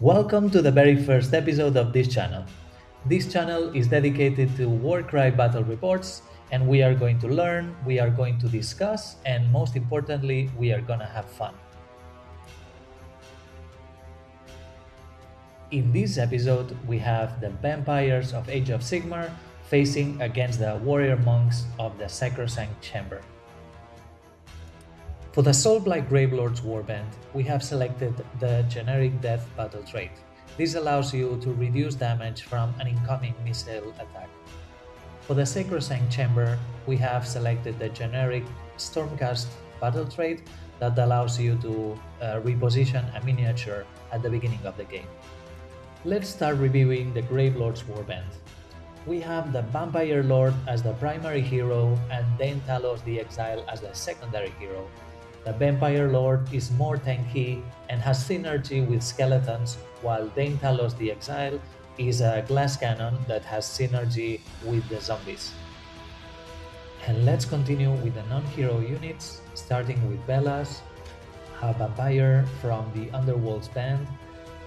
Welcome to the very first episode of this channel. This channel is dedicated to Warcry Battle Reports, and we are going to learn, we are going to discuss, and most importantly, we are gonna have fun. In this episode, we have the vampires of Age of Sigmar facing against the warrior monks of the Sacrosanct Chamber. For the Soulblight Gravelords warband, we have selected the generic death battle trait. This allows you to reduce damage from an incoming missile attack. For the Sacrosanct Chamber, we have selected the generic Stormcast battle trait that allows you to reposition a miniature at the beginning of the game. Let's start reviewing the Gravelords warband. We have the Vampire Lord as the primary hero and Deintalos the Exile as the secondary hero. The Vampire Lord is more tanky and has synergy with skeletons, while Deintalos the Exile is a glass cannon that has synergy with the zombies. And let's continue with the non-hero units, starting with Vellas, a vampire from the Underworld's band,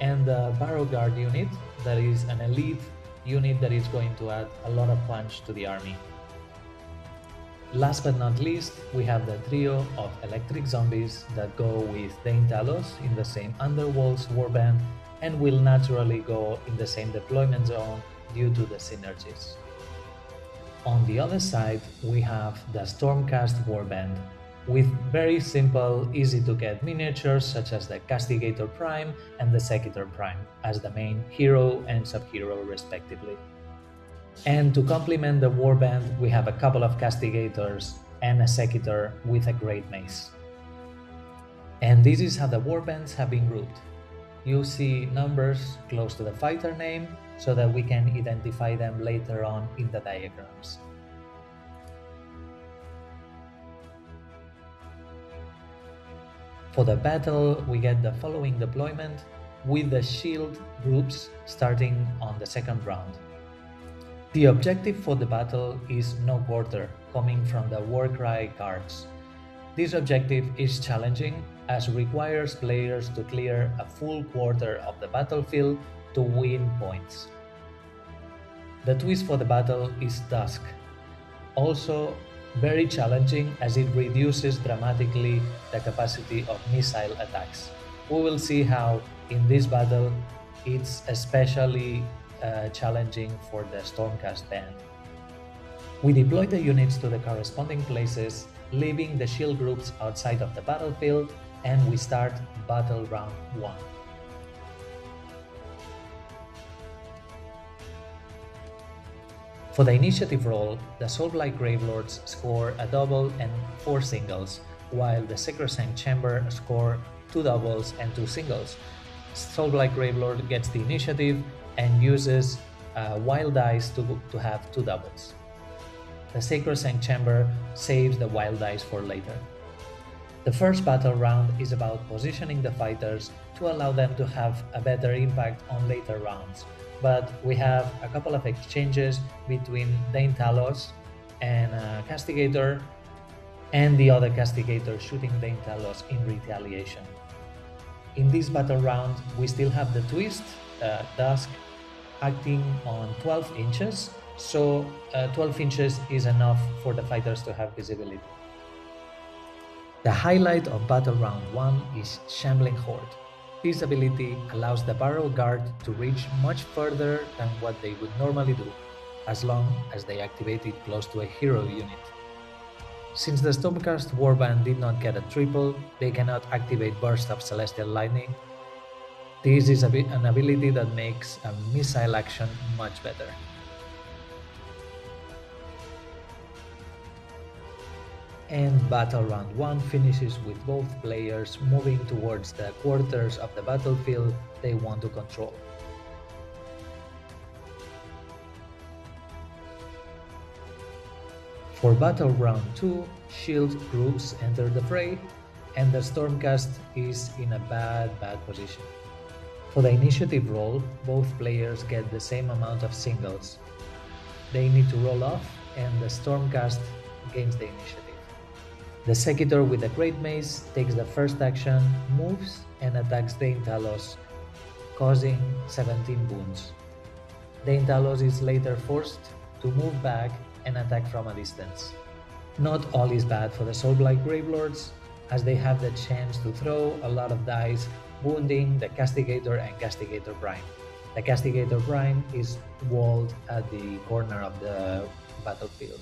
and the Barrow Guard unit, that is an elite unit that is going to add a lot of punch to the army. Last but not least, we have the trio of electric zombies that go with Deintalos in the same Underworld's warband and will naturally go in the same deployment zone due to the synergies. On the other side, we have the Stormcast warband with very simple, easy to get miniatures such as the Castigator-Prime and the Sequitor-Prime as the main hero and sub-hero respectively. And to complement the warband, we have a couple of Castigators and a Sequitor with a Greatmace. And this is how the warbands have been grouped. You see numbers close to the fighter name so that we can identify them later on in the diagrams. For the battle, we get the following deployment with the shield groups starting on the second round. The objective for the battle is no quarter, coming from the Warcry cards. This objective is challenging as requires players to clear a full quarter of the battlefield to win points. The twist for the battle is Dusk, also very challenging as it reduces dramatically the capacity of missile attacks. We will see how in this battle it's especially challenging for the Stormcast band. We deploy the units to the corresponding places, leaving the shield groups outside of the battlefield, and we start battle round 1. For the initiative roll, the Soulblight Gravelords score a double and 4 singles, while the Sacrosanct Chamber score 2 doubles and 2 singles. Soulblight Gravelord gets the initiative and uses wild dice to have 2 doubles. The Sacrosanct Chamber saves the wild dice for later. The first battle round is about positioning the fighters to allow them to have a better impact on later rounds, but we have a couple of exchanges between Deintalos and Castigator, and the other Castigator shooting Deintalos in retaliation. In this battle round, we still have the twist, Dusk, acting on 12 inches, so 12 inches is enough for the fighters to have visibility. The highlight of battle round 1 is Shambling Horde. This ability allows the Barrow Guard to reach much further than what they would normally do, as long as they activate it close to a hero unit. Since the Stormcast warband did not get a triple, they cannot activate Burst of Celestial Lightning. This is an ability that makes a missile action much better. And battle round 1 finishes with both players moving towards the quarters of the battlefield they want to control. For battle round 2, shield groups enter the fray, and the Stormcast is in a bad position. For the initiative roll, both players get the same amount of singles. They need to roll off, and the Stormcast gains the initiative. The Sequitor with the Greatmace takes the first action, moves, and attacks Deintalos causing 17 wounds. Deintalos is later forced to move back and attack from a distance. Not all is bad for the Soulblight Gravelords, as they have the chance to throw a lot of dice, wounding the Castigator and Castigator-Prime. The Castigator-Prime is walled at the corner of the battlefield.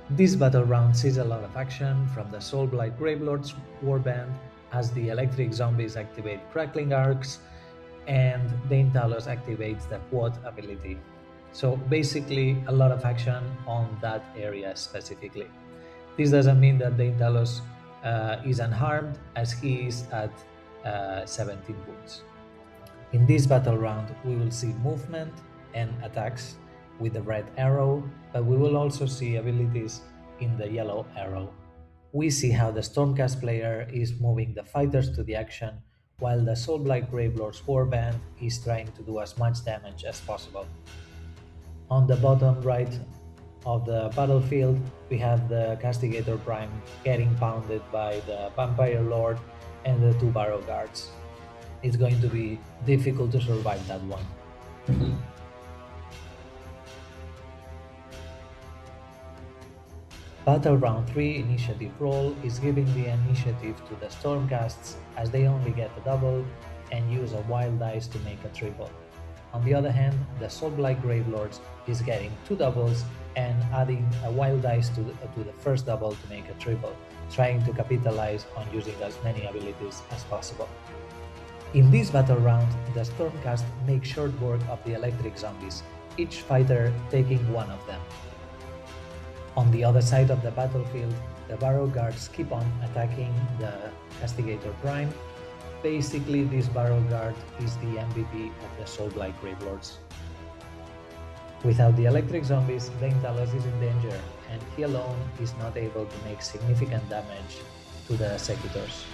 This battle round sees a lot of action from the Soulblight Gravelords warband, as the electric zombies activate crackling arcs and Deintalos activates the quad ability. So basically a lot of action on that area specifically. This doesn't mean that Deintalos is unharmed, as he is at 17 wounds. In this battle round we will see movement and attacks with the red arrow, but we will also see abilities in the yellow arrow. We see how the Stormcast player is moving the fighters to the action, while the Soulblight Gravelords warband is trying to do as much damage as possible. On the bottom right of the battlefield, we have the Castigator-Prime getting pounded by the Vampire Lord and the 2 Barrow guards. It's going to be difficult to survive that one. Battle Round 3 initiative roll is giving the initiative to the Stormcasts, as they only get a double and use a wild dice to make a triple. On the other hand, the Soulblight Gravelords is getting 2 doubles and adding a wild dice to the first double to make a triple, trying to capitalize on using as many abilities as possible. In this battle round, the Stormcast make short work of the electric zombies, each fighter taking one of them. On the other side of the battlefield, the Barrow guards keep on attacking the Castigator-Prime. Basically, this Barrow guard is the MVP of the Soulblight Gravelords. Without the electric zombies, Deintalos is in danger, and he alone is not able to make significant damage to the Sequitors.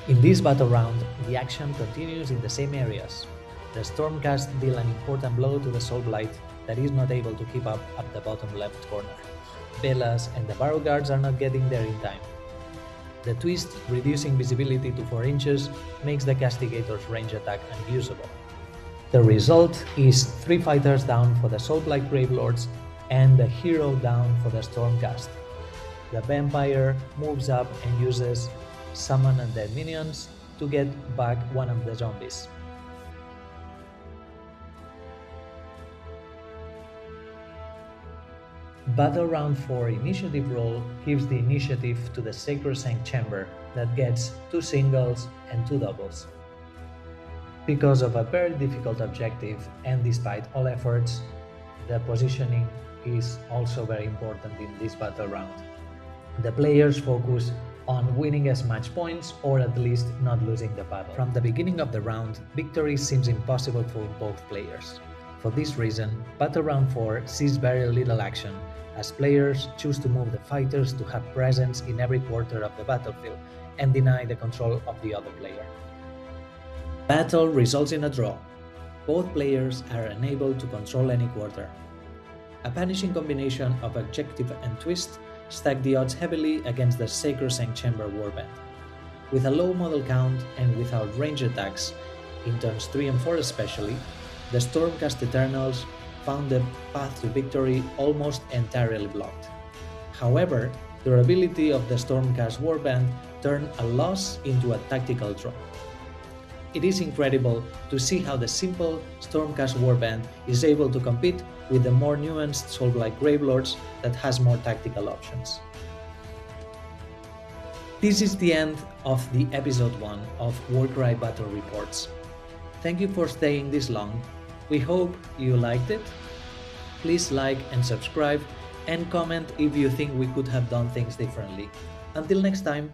In this battle round, the action continues in the same areas. The Stormcast deal an important blow to the Soulblight that is not able to keep up at the bottom left corner. Vellas and the Barrow guards are not getting there in time. The twist, reducing visibility to 4 inches, makes the Castigator's range attack unusable. The result is 3 fighters down for the Soulblight Gravelords and the hero down for the Stormcast. The Vampire moves up and uses Summon Undead Minions to get back one of the zombies. Battle Round 4 initiative roll gives the initiative to the Sacrosanct Chamber, that gets 2 singles and 2 doubles. Because of a very difficult objective and despite all efforts, the positioning is also very important in this battle round. The players focus on winning as much points, or at least not losing the battle. From the beginning of the round, victory seems impossible for both players. For this reason, Battle Round 4 sees very little action, as players choose to move the fighters to have presence in every quarter of the battlefield and deny the control of the other player. Battle results in a draw. Both players are unable to control any quarter. A punishing combination of objective and twist stack the odds heavily against the Sacrosanct Chamber warband. With a low model count and without range attacks, in turns 3 and 4 especially, the Stormcast Eternals found the path to victory almost entirely blocked. However, the durability of the Stormcast warband turned a loss into a tactical draw. It is incredible to see how the simple Stormcast warband is able to compete with the more nuanced Soulblight Gravelords that has more tactical options. This is the end of the episode 1 of Warcry Battle Reports. Thank you for staying this long. We hope you liked it. Please like and subscribe and comment if you think we could have done things differently. Until next time.